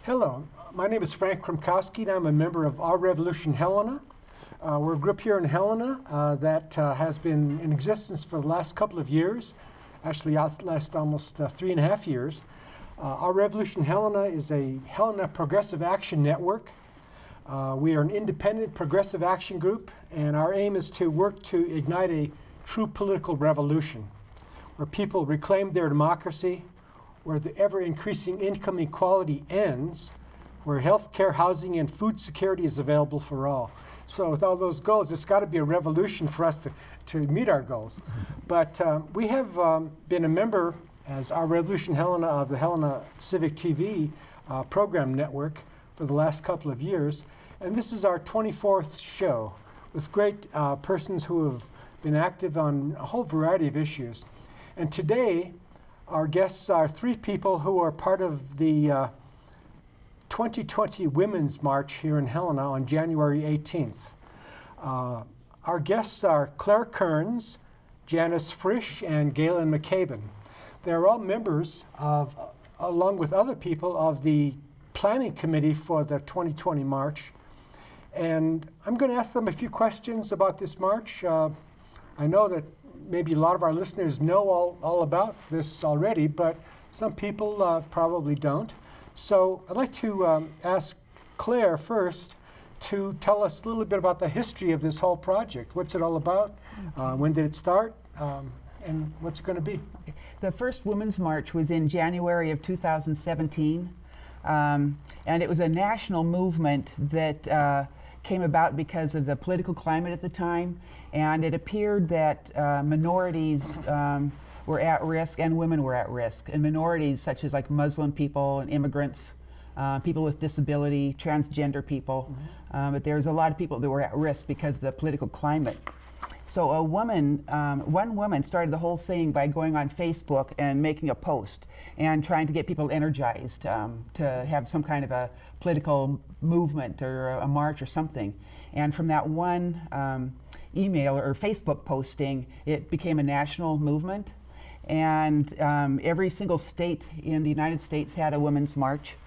Hello, my name is Frank Kromkowski, and I'm a member of Our Revolution Helena. We're a group here in Helena that has been in existence for the last couple of years, actually last almost 3.5 years. Our Revolution Helena is a Helena Progressive Action Network. We are an independent progressive action group, and our aim is to work to ignite a true political revolution where people reclaim their democracy, where the ever-increasing income inequality ends, where health care, housing, and food security is available for all. So with all those goals, it's got to be a revolution for us to meet our goals. But we have been a member, as Our Revolution Helena, of the Helena Civic TV program network for the last couple of years. And this is our 24th show with great persons who have been active on a whole variety of issues. And today, our guests are 3 people who are part of the 2020 Women's March here in Helena on January 18th. Our guests are Claire Kearns, Janice Frisch, and Galen McCabe. They're all members of, along with other people, of the planning committee for the 2020 March. And I'm going to ask them a few questions about this march. I know that maybe a lot of our listeners know all about this already, but some people probably don't. So I'd like to ask Claire first to tell us a little bit about the history of this whole project. What's it all about? When did it start? And what's it going to be? The first Women's March was in January of 2017. And it was a national movement that came about because of the political climate at the time, and it appeared that minorities were at risk and women were at risk, and minorities such as like Muslim people and immigrants, people with disability, transgender people, but there was a lot of people that were at risk because of the political climate. So one woman started the whole thing by going on Facebook and making a post and trying to get people energized to have some kind of a political movement or a march or something. And from that one email or Facebook posting, it became a national movement. And every single state in the United States had a women's march.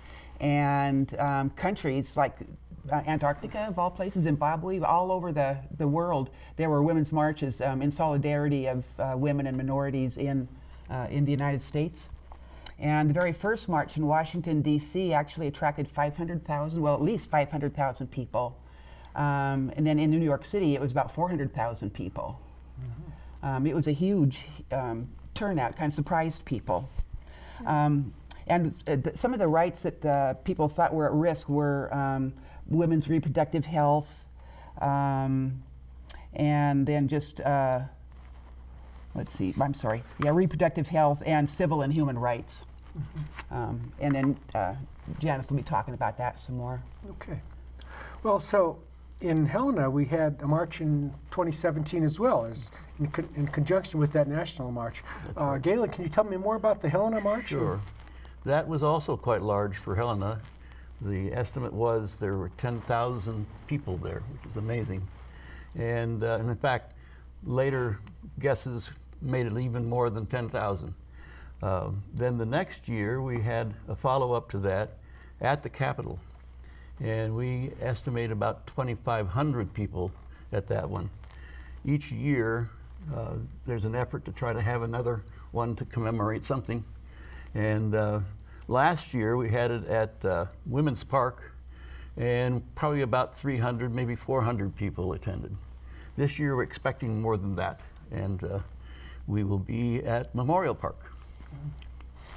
And countries like Antarctica, of all places, Zimbabwe, all over the world, there were women's marches in solidarity of women and minorities in the United States. And the very first march in Washington, D.C. actually attracted 500,000, well, at least 500,000 people. And then in New York City, it was about 400,000 people. It was a huge turnout, kind of surprised people. And some of the rights that people thought were at risk were women's reproductive health, and then just, reproductive health and civil and human rights. And then Janice will be talking about that some more. Okay. Well, so in Helena, we had a march in 2017 as well, as in conjunction with that national march. Galen, can you tell me more about the Helena March? Sure. That was also quite large for Helena. The estimate was there were 10,000 people there, which is amazing. And in fact, later guesses made it even more than 10,000. Then the next year, we had a follow-up to that at the Capitol. And we estimate about 2,500 people at that one. Each year, there's an effort to try to have another one to commemorate something. And last year, we had it at Women's Park, and probably about 300, maybe 400 people attended. This year, we're expecting more than that, and we will be at Memorial Park.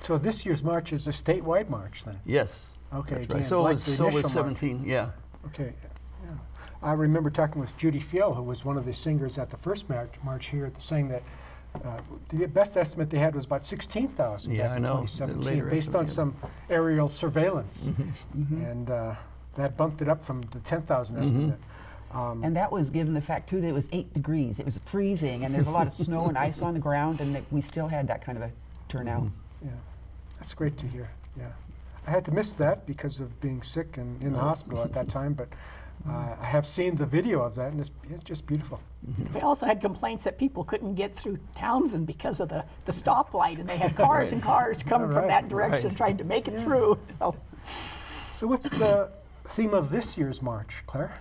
So this year's march is a statewide march, then? Yes. Okay. That's again, right. So like was 17, march. Yeah. Okay. Yeah. I remember talking with Judy Fiel, who was one of the singers at the first march here, saying that the best estimate they had was about 16,000 back in 2017, based on some aerial surveillance. And that bumped it up from the 10,000 estimate. And that was given the fact, too, that it was 8 degrees. It was freezing, and there's a lot of snow and ice on the ground, and that we still had that kind of a turnout. Yeah, that's great to hear. Yeah, I had to miss that because of being sick and in the hospital at that time, but I have seen the video of that, and it's just beautiful. We also had complaints that people couldn't get through Townsend because of the stoplight, and they had cars and cars coming from that direction trying to make it through. So So what's the theme of this year's march, Claire?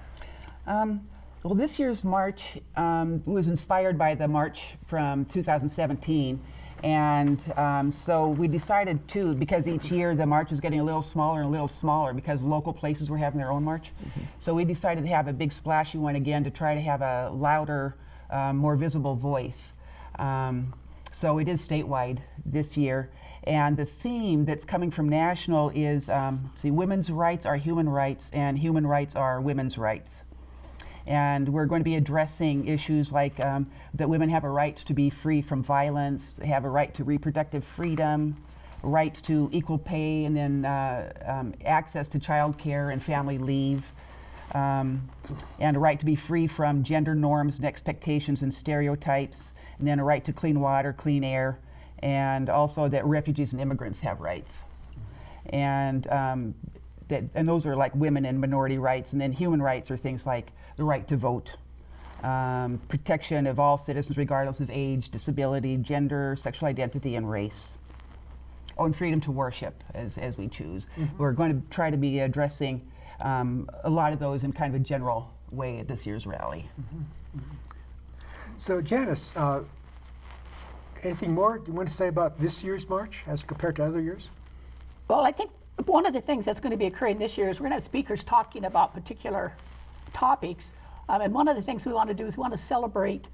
Well, this year's march was inspired by the march from 2017. And so we decided to, because each year the march was getting a little smaller and a little smaller because local places were having their own march. So we decided to have a big splashy one again to try to have a louder, more visible voice. So we did statewide this year. And the theme that's coming from national is, women's rights are human rights and human rights are women's rights. And we're going to be addressing issues like that women have a right to be free from violence, they have a right to reproductive freedom, right to equal pay, and then access to child care and family leave, and a right to be free from gender norms and expectations and stereotypes, and then a right to clean water, clean air, and also that refugees and immigrants have rights. And and those are like women and minority rights, and then human rights are things like the right to vote, protection of all citizens regardless of age, disability, gender, sexual identity, and race. Oh, and freedom to worship as we choose. We're going to try to be addressing a lot of those in kind of a general way at this year's rally. So Janice, anything more you want to say about this year's march as compared to other years? Well, I think one of the things that's going to be occurring this year is we're going to have speakers talking about particular topics. And one of the things we want to do is we want to celebrate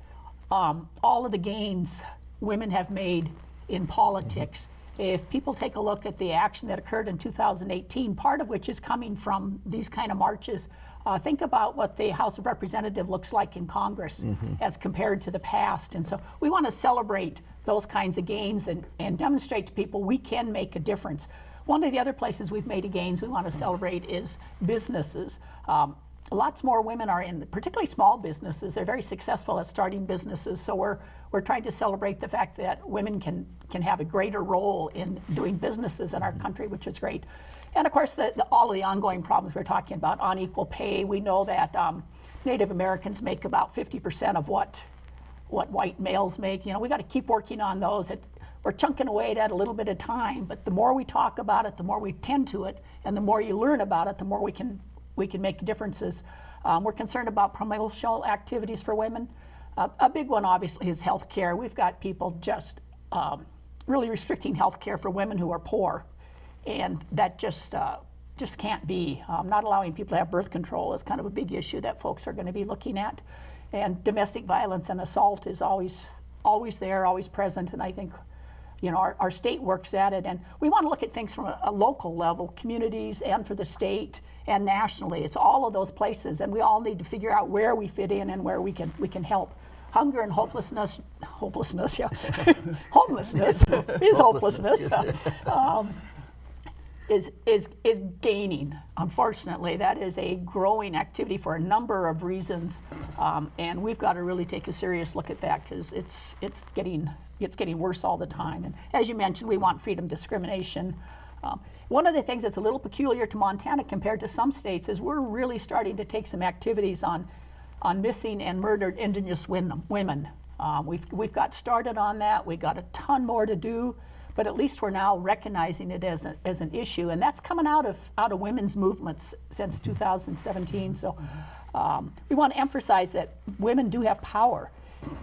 all of the gains women have made in politics. If people take a look at the action that occurred in 2018, part of which is coming from these kind of marches, think about what the House of Representatives looks like in Congress as compared to the past. And so we want to celebrate those kinds of gains and demonstrate to people we can make a difference. One of the other places we've made gains we want to celebrate is businesses. Lots more women are in particularly small businesses. They're very successful at starting businesses. So we're trying to celebrate the fact that women can have a greater role in doing businesses in our country, which is great. And of course, all of the ongoing problems we're talking about, unequal pay. We know that Native Americans make about 50% of what white males make. You know, we got to keep working on those. We're chunking away at that a little bit at a time, but the more we talk about it, the more we tend to it, and the more you learn about it, the more we can make differences. We're concerned about promotional activities for women. A big one, obviously, is health care. We've got people just really restricting health care for women who are poor, and that just can't be. Not allowing people to have birth control is kind of a big issue that folks are going to be looking at. And domestic violence and assault is always there, always present, and I think our state works at it, and we want to look at things from a local level, communities, and for the state, and nationally. It's all of those places, and we all need to figure out where we fit in and where we can help. Hunger and homelessness, yeah, homelessness is hopelessness, is gaining. Unfortunately, that is a growing activity for a number of reasons, and we've got to really take a serious look at that because it's getting worse all the time. And as you mentioned, we want freedom discrimination. One of the things that's a little peculiar to Montana compared to some states is we're really starting to take some activities on missing and murdered Indigenous women. We've got started on that. We've got a ton more to do, but at least we're now recognizing it as an issue, and that's coming out of women's movements since 2017. So we want to emphasize that women do have power.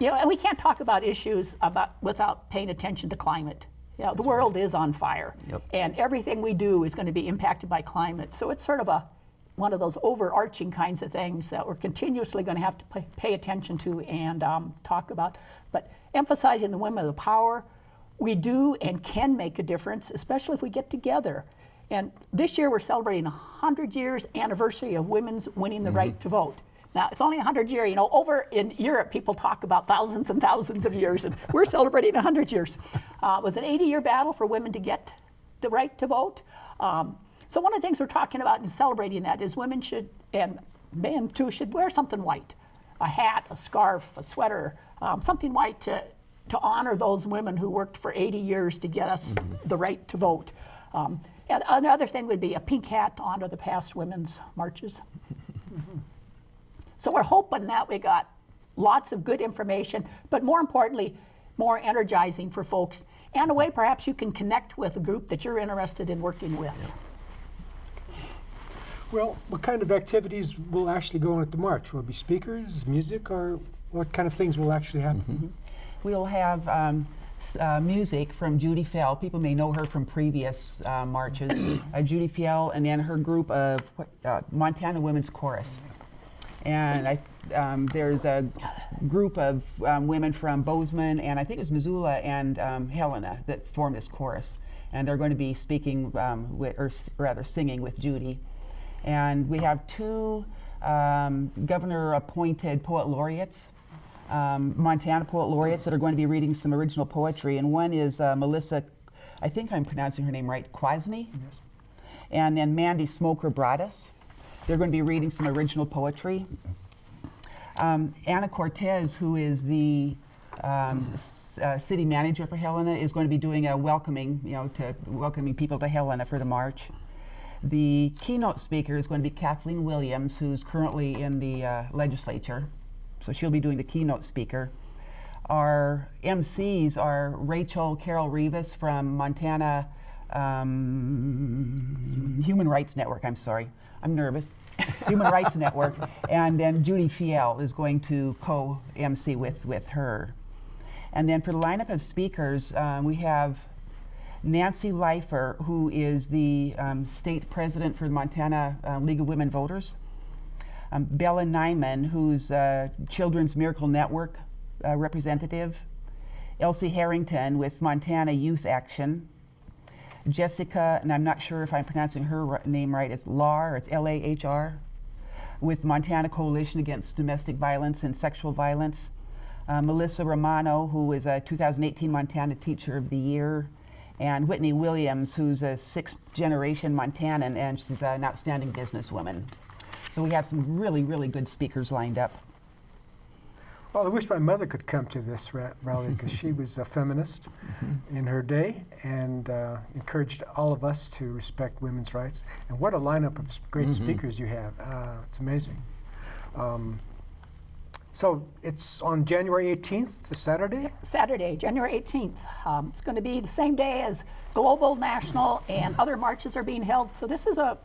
And we can't talk about issues without paying attention to climate. The world is on fire, and everything we do is going to be impacted by climate. So it's sort of one of those overarching kinds of things that we're continuously going to have to pay attention to and talk about. But emphasizing the women of power, we do and can make a difference, especially if we get together. And this year we're celebrating 100 years anniversary of women's winning the right to vote. Now, it's only 100 years. Over in Europe, people talk about thousands and thousands of years, and we're celebrating 100 years. It was an 80-year battle for women to get the right to vote. So one of the things we're talking about in celebrating that is women should, and men too, should wear something white. A hat, a scarf, a sweater, something white to honor those women who worked for 80 years to get us the right to vote. And another thing would be a pink hat to honor the past women's marches. So we're hoping that we got lots of good information, but more importantly, more energizing for folks, and a way perhaps you can connect with a group that you're interested in working with. Well, what kind of activities will actually go on at the march? Will it be speakers, music, or what kind of things will actually happen? We'll have music from Judy Fell. People may know her from previous marches. Judy Fell, and then her group of Montana Women's Chorus. And there's a group of women from Bozeman, and I think it was Missoula and Helena that formed this chorus. And they're going to be speaking, rather singing with Judy. And we have two governor-appointed poet laureates, Montana poet laureates that are going to be reading some original poetry. And one is Melissa, I think I'm pronouncing her name right, Kwasny. Yes. And then Mandy Smoker Broadus. They're going to be reading some original poetry. Anna Cortez, who is the city manager for Helena, is going to be doing a welcoming, welcoming people to Helena for the march. The keynote speaker is going to be Kathleen Williams, who's currently in the legislature. So she'll be doing the keynote speaker. Our MCs are Rachel Carol Rivas from Montana Human Rights Network, I'm nervous. Human Rights Network, and then Judy Fiel is going to co-MC with her. And then for the lineup of speakers, we have Nancy Leifer, who is the state president for the Montana League of Women Voters. Bella Nyman, who's Children's Miracle Network representative. Elsie Harrington with Montana Youth Action. Jessica, and I'm not sure if I'm pronouncing her name right, it's Lahr, it's L-A-H-R, with Montana Coalition Against Domestic Violence and Sexual Violence. Melissa Romano, who is a 2018 Montana Teacher of the Year, and Whitney Williams, who's a sixth-generation Montanan, and she's an outstanding businesswoman. So we have some really, really good speakers lined up. Well, I wish my mother could come to this rally because she was a feminist in her day and encouraged all of us to respect women's rights. And what a lineup of great speakers you have. It's amazing. So it's on January 18th, the Saturday? Saturday, January 18th. It's going to be the same day as global, national, and other marches are being held. So this is a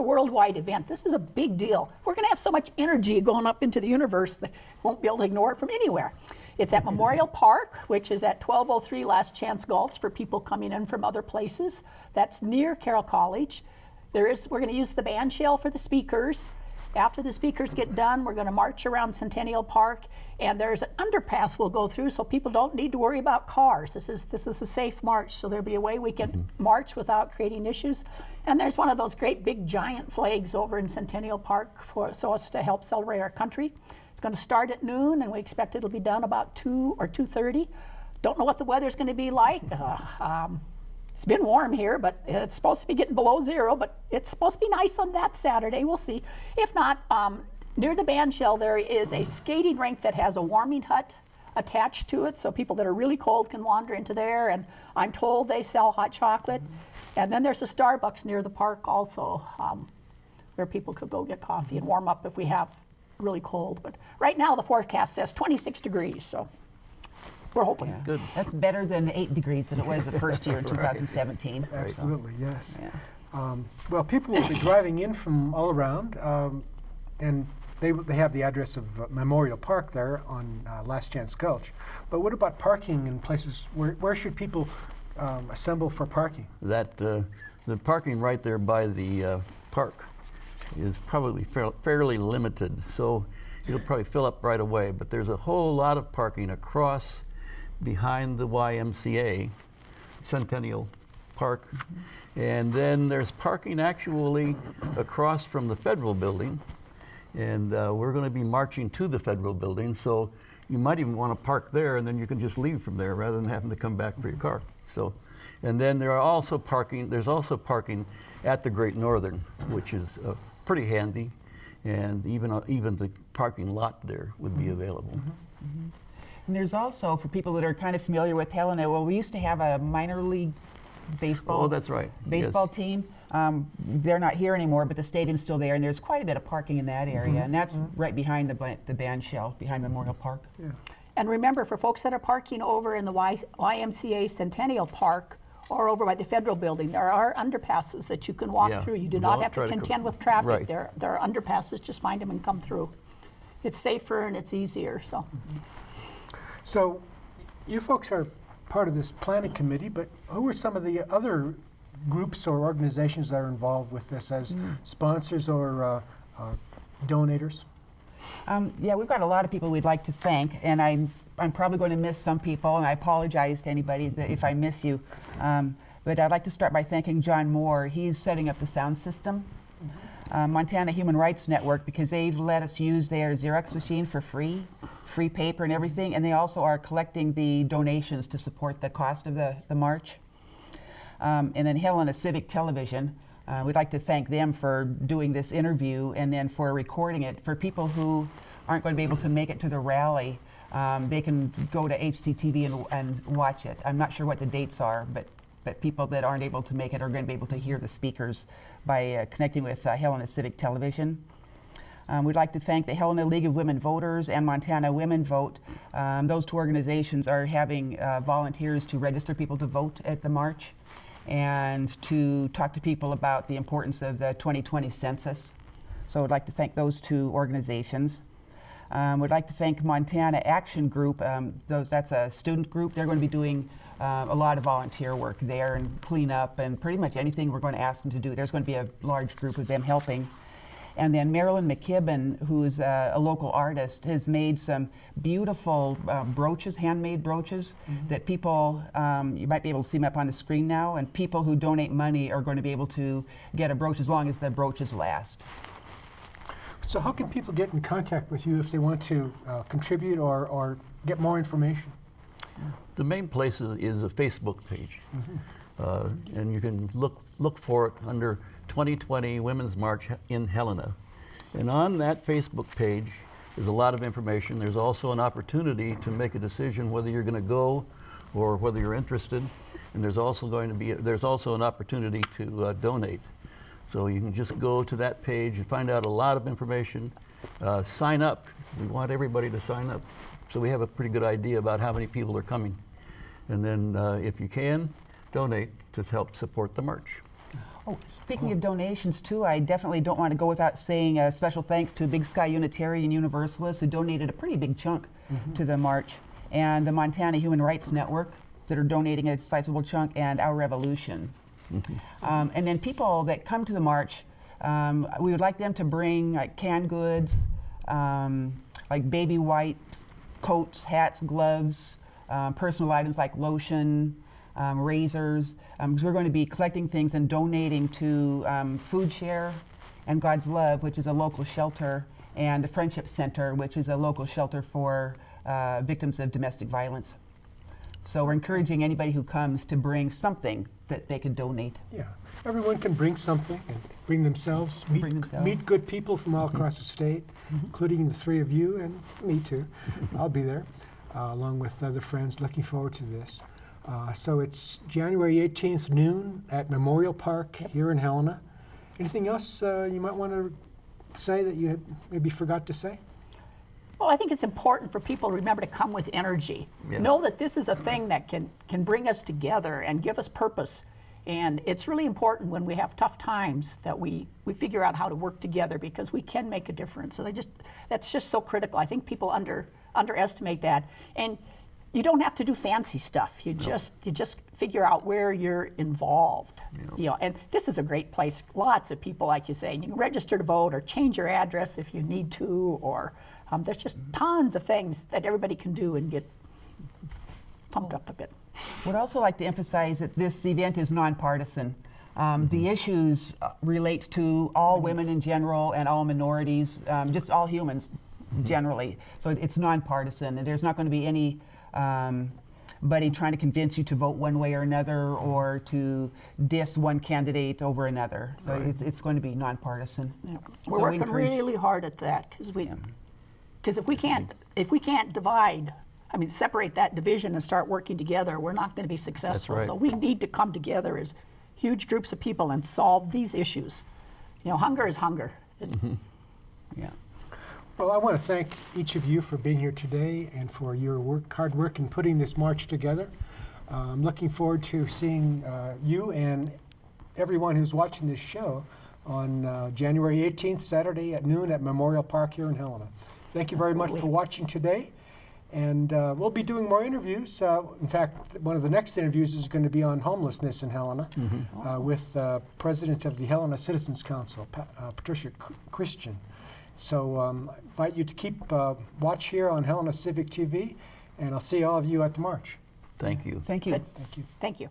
worldwide event. This is a big deal. We're going to have so much energy going up into the universe that won't be able to ignore it from anywhere. It's at Memorial Park, which is at 1203 Last Chance Gulch for people coming in from other places. That's near Carroll College. We're going to use the band shell for the speakers. After the speakers get done, we're going to march around Centennial Park, and there's an underpass we'll go through so people don't need to worry about cars. This is a safe march, so there'll be a way we can march without creating issues. And there's one of those great big giant flags over in Centennial Park so as to help celebrate our country. It's going to start at noon, and we expect it'll be done about 2 or 2:30. Don't know what the weather's going to be like. It's been warm here, but it's supposed to be getting below 0, but it's supposed to be nice on that Saturday. We'll see. If not, near the band shell there is a skating rink that has a warming hut attached to it, so people that are really cold can wander into there, and I'm told they sell hot chocolate. And then there's a Starbucks near the park also, where people could go get coffee and warm up if we have really cold. But right now the forecast says 26 degrees, so we're hoping. Yeah. Good. That's better than the 8 degrees that it was the first year in 2017. Absolutely, yes. Yeah. Well, people will be driving in from all around, and they have the address of Memorial Park there on Last Chance Gulch. But what about parking in places? Where should people assemble for parking? The parking right there by the park is probably fairly limited, so it'll probably fill up right away. But there's a whole lot of parking across behind the YMCA, Centennial Park. And then there's parking actually across from the Federal Building. And we're going to be marching to the Federal Building, so you might even want to park there, and then you can just leave from there rather than having to come back for your car. So, and then there's also parking at the Great Northern, which is pretty handy, and even the parking lot there would be available. And there's also, for people that are kind of familiar with Helena, well, we used to have a minor league baseball. Oh, that's right. Baseball Yes. team. They're not here anymore, but the stadium's still there, and there's quite a bit of parking in that area, and that's right behind the band shell, behind Memorial Park. Yeah. And remember, for folks that are parking over in the YMCA Centennial Park or over by the federal building, there are underpasses that you can walk Yeah. through. You do not Don't have to try to contend with traffic. Right. There are underpasses, just find them and come through. It's safer and it's easier, so. So you folks are part of this planning committee, but who are some of the other groups or organizations that are involved with this as sponsors or donators? Yeah, we've got a lot of people we'd like to thank, and I'm probably going to miss some people, and I apologize to anybody if I miss you. But I'd like to start by thanking John Moore. He's setting up the sound system. Montana Human Rights Network, because they've let us use their Xerox machine for free paper and everything, and they also are collecting the donations to support the cost of the march. And then Helena Civic Television. We'd like to thank them for doing this interview and then for recording it. For people who aren't going to be able to make it to the rally, they can go to HCTV and watch it. I'm not sure what the dates are, but people that aren't able to make it are going to be able to hear the speakers by connecting with Helena Civic Television. We'd like to thank the Helena League of Women Voters and Montana Women Vote. Those two organizations are having volunteers to register people to vote at the march and to talk to people about the importance of the 2020 census. So I'd like to thank those two organizations. We'd like to thank Montana Action Group. That's a student group. They're going to be doing a lot of volunteer work there and clean up and pretty much anything we're going to ask them to do. There's going to be a large group of them helping. And then Marilyn McKibben, who's a local artist, has made some beautiful brooches, handmade brooches, that people, you might be able to see them up on the screen now, and people who donate money are going to be able to get a brooch as long as the brooches last. So how can people get in contact with you if they want to contribute or get more information? The main place is a Facebook page, and you can look for it under 2020 Women's March in Helena. And on that Facebook page is a lot of information. There's also an opportunity to make a decision whether you're going to go or whether you're interested. And there's also an opportunity to donate. So you can just go to that page and find out a lot of information. Sign up. We want everybody to sign up, so we have a pretty good idea about how many people are coming. And then if you can, donate to help support the march. Oh, speaking of donations too, I definitely don't want to go without saying a special thanks to Big Sky Unitarian Universalists, who donated a pretty big chunk to the march, and the Montana Human Rights Network that are donating a sizable chunk, and Our Revolution. And then people that come to the march, we would like them to bring like canned goods, like baby wipes, coats, hats, gloves, personal items like lotion, razors, because we're going to be collecting things and donating to Food Share and God's Love, which is a local shelter, and the Friendship Center, which is a local shelter for victims of domestic violence. So we're encouraging anybody who comes to bring something that they could donate. Yeah, everyone can bring something and bring themselves, meet good people from all across the state, including the three of you and me too. I'll be there along with other friends. Looking forward to this. So it's January 18th, noon at Memorial Park here in Helena. Anything else you might want to say that you maybe forgot to say? Well, I think it's important for people to remember to come with energy. Yeah. Know that this is a thing that can bring us together and give us purpose. And it's really important when we have tough times that we figure out how to work together, because we can make a difference. And that's just so critical. I think people underestimate that. And you don't have to do fancy stuff. You just figure out where you're involved. You know, and this is a great place. Lots of people, like you say, you can register to vote or change your address if you need to, or there's just tons of things that everybody can do and get pumped up a bit. Would also like to emphasize that this event is nonpartisan. The issues relate to all women in general and all minorities, just all humans generally. So it's nonpartisan, and there's not going to be any buddy trying to convince you to vote one way or another, or to diss one candidate over another. So it's going to be nonpartisan. Yeah. We're working really hard at that, because if we can't divide, I mean, separate that division and start working together, we're not going to be successful. That's right. So we need to come together as huge groups of people and solve these issues. You know, hunger is hunger. Yeah. Well, I want to thank each of you for being here today and for your hard work in putting this march together. I'm looking forward to seeing you and everyone who's watching this show on January 18th, Saturday at noon at Memorial Park here in Helena. Thank you very much for watching today. And we'll be doing more interviews. In fact, one of the next interviews is going to be on homelessness in Helena with President of the Helena Citizens Council, Patricia Christian. So I invite you to keep watch here on Helena Civic TV, and I'll see all of you at the march. Thank you. Thank you. Thank you. Thank you.